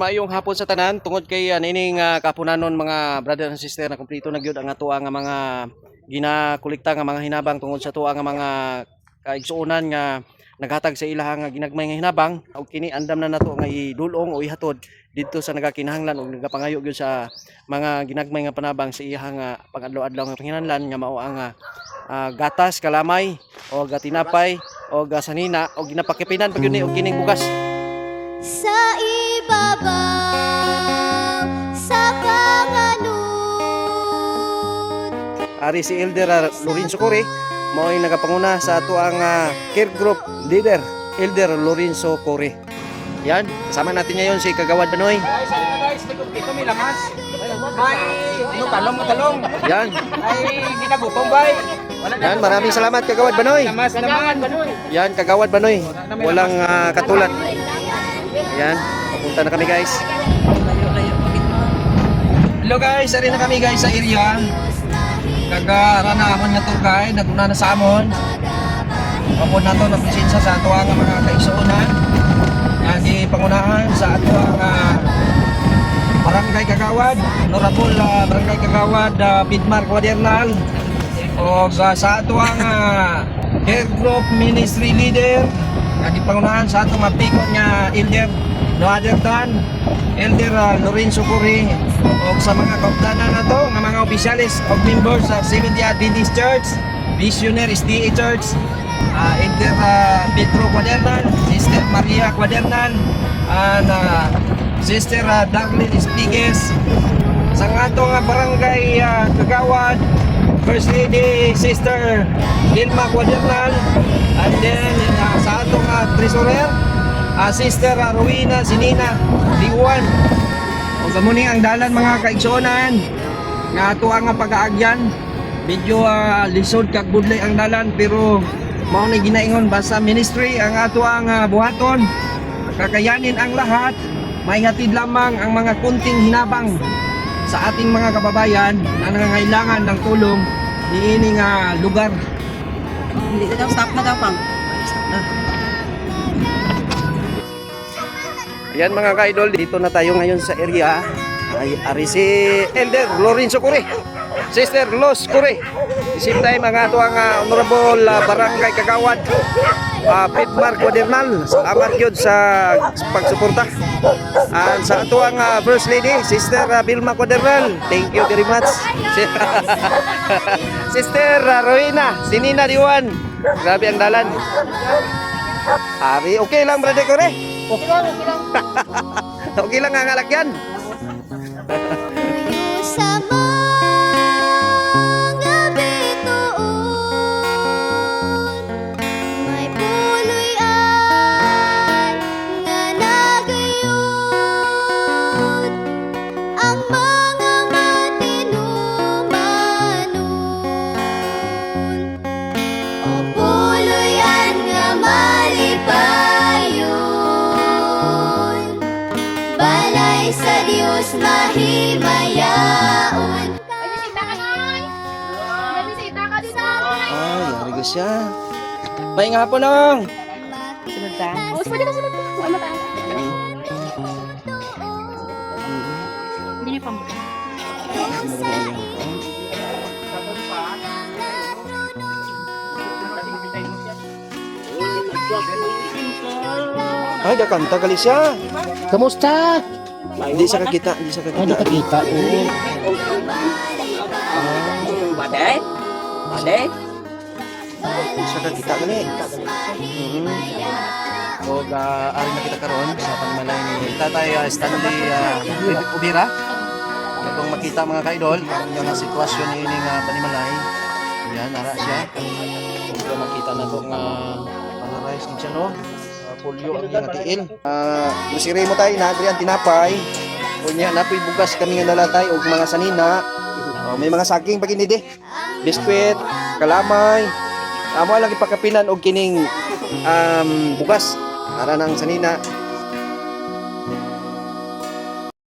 Maayong hapon sa tanan tungod kay nining kapunanon mga brother and sister na kumpleto na gyud ang atuwa nga mga ginakolekta nga mga hinabang tungod sa tuwa nga mga kaigsuonan nga naghatag sa ilaha nga ginagmay nga hinabang ug kini andam na nato nga idulong o ihatod didto sa nagakinahanglan ug nagapangayo gyud sa mga ginagmay nga panabang sa iha nga pangadlaw-adlaw nga panginahanglan nga mao ang gatas, kalamay o tinapay o sanina o ginapakipinan pag yun og kining bugas sa ibabaw sa panganod. Ari si Elder Lorenzo Corre mao ay nagapanguna sa ato ang care group leader Elder Lorenzo Corre. Yan, kasama natin ngayon si Kagawad Banoy. Guys, ano guys, ito may lamas. Ay, talong. Yan. Ay, ginagupong bay. Yan, maraming salamat Kagawad Banoy. Lamas naman. Yan, Kagawad Banoy. Walang katulad. Yan, papunta na kami guys. Hello guys, ari na kami guys sa area. Kagaranahan nga tour guide, naguna na sa amon. Kapon na to na presensya sa ato ang mga kaigsuonan. Nga pangunahan sa ato ang Barangay Kagawad, Honorable Barangay Kagawad Bidmar Quadernal. O sa ato ang care group ministry leader. Nga pangunahan sa ato mapikot nga Elder no other than Elder Lorenzo Corre o sa mga kaupdanan na to nga mga opisyalis o members sa Seventh-day Adventist Church, Visionary SDA Church, Elder Pedro Quadernal, Sister Maria Quadernal, and Sister Darlene Espiges sa atong barangay Kagawad, First Lady Sister Dilma Quadernal, and then sa atong treasurer Sister Rowena Sinina Liwan. O gamuni ang dalan mga kaigsuonan nga ato ang pag-aagyan. Medyo lisod kag budlay ang dalan pero mao ni ginaingon basta ministry ang ato ang buhaton. Kakayanin ang lahat. May hatid lamang ang mga kunting hinabang sa ating mga kababayan na nangangailangan ng tulong niining lugar. Hindi na daw, stop na daw pang. Stop na. Ayan mga ka-idol, dito na tayo ngayon sa area. Ari si Elder Lorenzo Corre, Sister Los Corre. Same time ang ato ang Honorable Barangay Kagawad Bidmar Quadernal. Salamat yun sa pagsuporta. And sa ato ang First Lady, Sister Vilma Quadernal. Thank you very much. Sister Rowena Sinina Diwan. Grabe ang dalan. Ari, okay lang Brother Corre? Okay lang. Okay lang ang alakyan. Sa mga bituon may puloy-an nga nagayod ang mga matinumanon o puloy-an nga malipayon balay sa Dios mahimayaon. Ay, ari ko siya. May nga po nang. Sunod ka? Oo, pwede na sunod ka. Ano tayo? Hindi niyo pang. Ay, dakanta gali siya. Kamusta? Hindi sa kakita, hindi sa Hindi kakita. ka kita. Baday? Baday? Hindi sa kakita gali. O ari na kita karon sa panimalay ni Tatay Stanley Ubira. Itong makita mga ka-idol, yung nga sitwasyon ni ini nga panimalay. Yan, ara siya. Kung makita na itong panarais ng siya no. Polio ang nga tiil. Masiri mo tayo na ang tinapay. Unya napoy bugas kami nga nalatay og mga sanina. May mga saging paginidi. Biskwit, kalamay. Amo lang ipakapinan og kining bugas para nang sanina.